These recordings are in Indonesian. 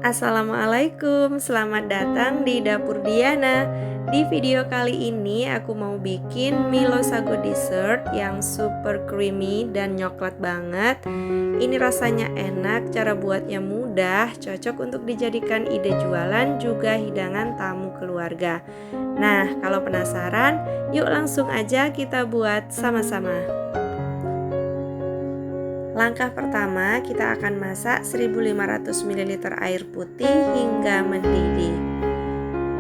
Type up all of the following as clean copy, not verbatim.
Assalamualaikum, selamat datang di Dapur Diana. Di video kali ini aku mau bikin Milo Sago Dessert yang super creamy dan coklat banget. Ini rasanya enak, cara buatnya mudah, cocok untuk dijadikan ide jualan juga hidangan tamu keluarga. Nah, kalau penasaran, yuk langsung aja kita buat sama-sama. Langkah pertama, kita akan masak 1500 ml air putih hingga mendidih.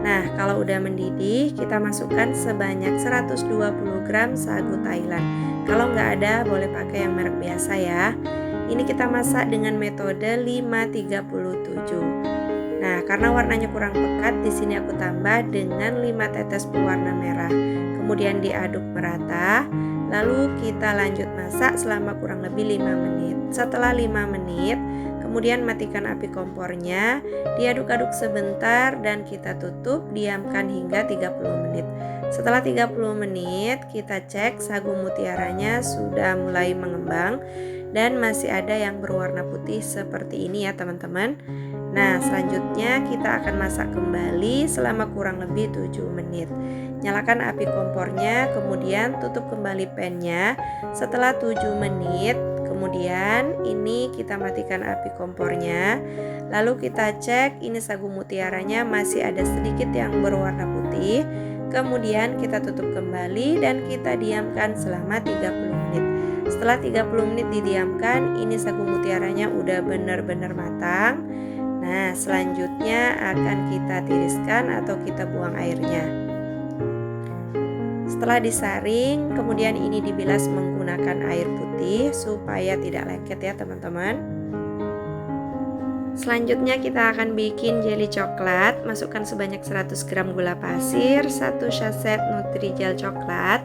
Nah, kalau udah mendidih, kita masukkan sebanyak 120 gram sagu Thailand. Kalau nggak ada, boleh pakai yang merek biasa ya. Ini kita masak dengan metode 537. Nah, karena warnanya kurang pekat, di sini aku tambah dengan 5 tetes pewarna merah. Kemudian diaduk merata. Lalu kita lanjut masak selama kurang lebih 5 menit. Setelah 5 menit, kemudian matikan api kompornya, diaduk-aduk sebentar dan kita tutup, diamkan hingga 30 menit. Setelah 30 menit, kita cek sagu mutiaranya sudah mulai mengembang dan masih ada yang berwarna putih seperti ini ya teman-teman. Nah, selanjutnya kita akan masak kembali selama kurang lebih 7 menit. Nyalakan api kompornya, kemudian tutup kembali pannya. Setelah 7 menit, kemudian ini kita matikan api kompornya. Lalu kita cek ini sagu mutiaranya masih ada sedikit yang berwarna putih. Kemudian kita tutup kembali dan kita diamkan selama 30 menit. Setelah 30 menit didiamkan, ini sagu mutiaranya udah benar-benar matang. Nah, selanjutnya akan kita tiriskan atau kita buang airnya. Setelah disaring, kemudian ini dibilas menggunakan air putih supaya tidak lengket ya teman-teman. Selanjutnya kita akan bikin jelly coklat. Masukkan sebanyak 100 gram gula pasir, 1 saset Nutrijel coklat.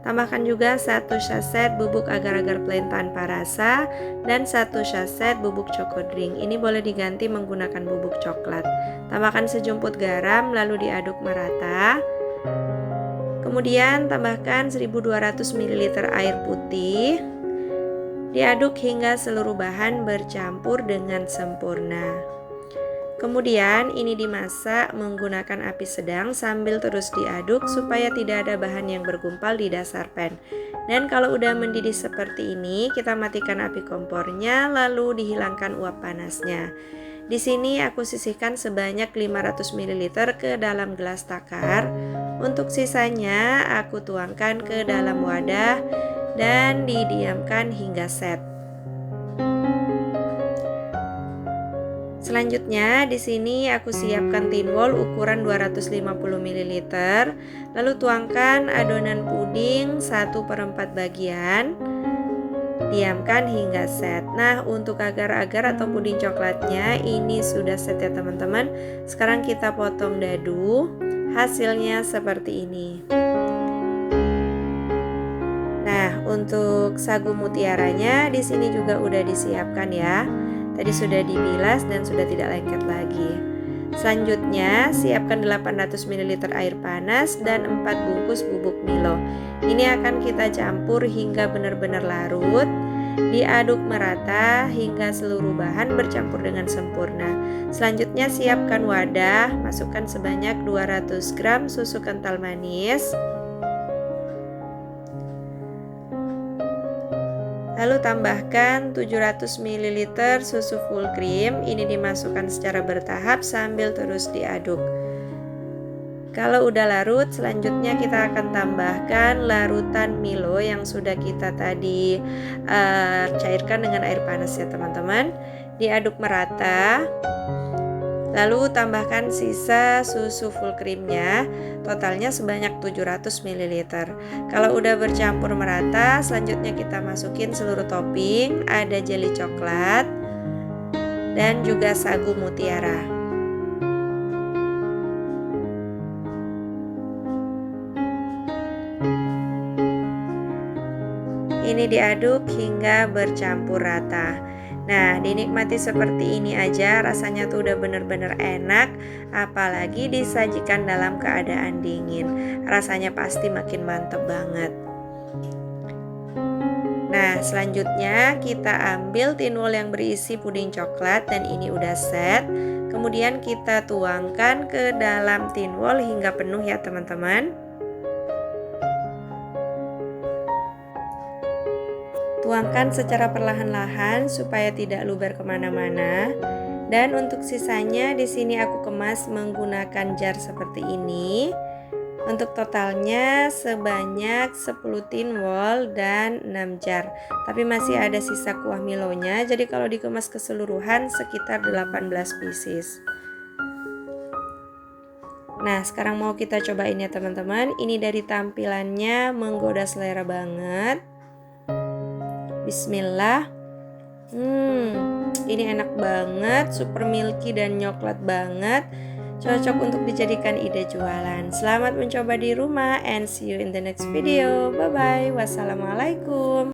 Tambahkan juga 1 saset bubuk agar-agar plain tanpa rasa dan 1 saset bubuk choco drink. Ini boleh diganti menggunakan bubuk coklat. Tambahkan sejumput garam lalu diaduk merata. Kemudian tambahkan 1200 ml air putih. Diaduk hingga seluruh bahan bercampur dengan sempurna. Kemudian ini dimasak menggunakan api sedang sambil terus diaduk supaya tidak ada bahan yang bergumpal di dasar pan. Dan kalau udah mendidih seperti ini, kita matikan api kompornya lalu dihilangkan uap panasnya. Di sini aku sisihkan sebanyak 500 ml ke dalam gelas takar. Untuk sisanya aku tuangkan ke dalam wadah dan didiamkan hingga set. Selanjutnya di sini aku siapkan tin wol ukuran 250 ml. Lalu tuangkan adonan puding 1/4 bagian. Diamkan hingga set. Nah, untuk agar-agar atau puding coklatnya ini sudah set ya teman-teman. Sekarang kita potong dadu. Hasilnya seperti ini. Nah, untuk sagu mutiaranya di sini juga udah disiapkan ya. Tadi sudah dibilas dan sudah tidak lengket lagi. Selanjutnya, siapkan 800 ml air panas dan 4 bungkus bubuk Milo. Ini akan kita campur hingga benar-benar larut. Diaduk merata hingga seluruh bahan bercampur dengan sempurna. Selanjutnya, siapkan wadah, masukkan sebanyak 200 gram susu kental manis. Lalu tambahkan 700 ml susu full cream. Ini dimasukkan secara bertahap sambil terus diaduk. Kalau udah larut, selanjutnya kita akan tambahkan larutan Milo yang sudah kita tadi cairkan dengan air panas ya teman-teman. Diaduk merata. Lalu tambahkan sisa susu full creamnya, totalnya sebanyak 700 ml. Kalau udah bercampur merata, selanjutnya kita masukin seluruh topping, ada jelly coklat dan juga sagu mutiara. Ini diaduk hingga bercampur rata. Nah, dinikmati seperti ini aja rasanya tuh udah bener-bener enak. Apalagi disajikan dalam keadaan dingin, rasanya pasti makin mantep banget. Nah, selanjutnya kita ambil tin wall yang berisi puding coklat dan ini udah set. Kemudian kita tuangkan ke dalam tin wall hingga penuh ya teman-teman. Tuangkan secara perlahan-lahan supaya tidak luber kemana-mana. Dan untuk sisanya di sini aku kemas menggunakan jar seperti ini. Untuk totalnya sebanyak 10 tin wall dan 6 jar. Tapi masih ada sisa kuah milonya, jadi kalau dikemas keseluruhan sekitar 18 pieces. Nah, sekarang mau kita cobain ya teman-teman. Ini dari tampilannya menggoda selera banget. Bismillah. Ini enak banget, super milky dan coklat banget. Cocok untuk dijadikan ide jualan. Selamat mencoba di rumah and see you in the next video. Bye bye. Wassalamualaikum.